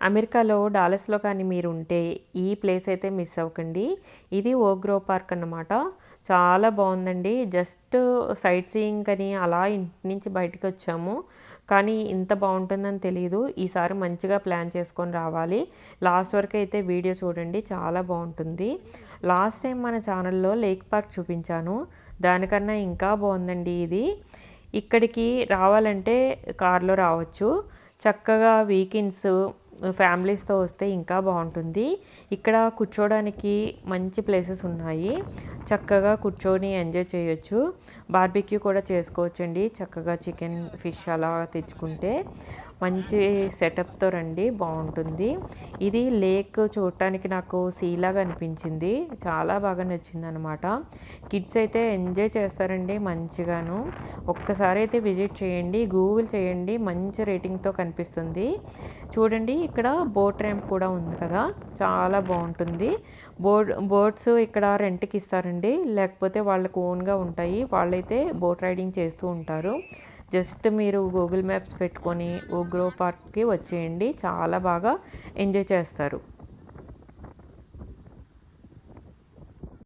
అమెరికాలో డాలస్‌లో కానీ మీరుంటే ఈ ప్లేస్ అయితే మిస్ అవ్వకండి. ఇది ఓక్ గ్రోవ్ పార్క్ అన్నమాట. చాలా బావుందండి. జస్ట్ సైట్ సీయింగ్ అని అలా ఇంటి నుంచి బయటికొచ్చాము. కానీ ఇంత బావుంటుందని తెలీదు. ఈసారి మంచిగా ప్లాన్ చేసుకొని రావాలి. లాస్ట్ వరకైతే వీడియో చూడండి. చాలా బావుంటుంది. లాస్ట్ టైం మన ఛానల్‌లో లేక్ పార్క్ చూపించాను. దానికన్నా ఇంకా బావుందండి ఇది. ఇక్కడికి రావాలంటే కార్‌లో రావచ్చు. చక్కగా వీకెండ్స్ ఫ్యామిలీస్‌తో వస్తే ఇంకా బావుంటుంది. ఇక్కడ కూర్చోడానికి మంచి ప్లేసెస్ ఉన్నాయి. చక్కగా కూర్చొని ఎంజాయ్ చేయొచ్చు. బార్బిక్యూ కూడా చేసుకోవచ్చండి. చక్కగా చికెన్, ఫిష్ అలా తెచ్చుకుంటే మంచి సెటప్‌తో రండి బావుంటుంది. ఇది లేక్ చూడటానికి నాకు సీలాగా అనిపించింది. చాలా బాగా నచ్చిందనమాట. కిడ్స్ అయితే ఎంజాయ్ చేస్తారండి మంచిగాను. ఒక్కసారి అయితే విజిట్ చేయండి. గూగుల్ చేయండి. మంచి రేటింగ్‌తో కనిపిస్తుంది. చూడండి ఇక్కడ బోట్ ర్యాంప్ కూడా ఉంది కదా! చాలా బావుంటుంది. బోట్స్ ఇక్కడ రెంట్‌కి ఇస్తారండి. లేకపోతే వాళ్ళకి ఓన్‌గా ఉంటాయి. వాళ్ళైతే బోట్ రైడింగ్ చేస్తూ ఉంటారు. జస్ట్ మీరు గూగుల్ మ్యాప్స్ పెట్టుకొని ఓక్ గ్రోవ్ పార్క్‌కి వచ్చేయండి. చాలా బాగా ఎంజాయ్ చేస్తారు.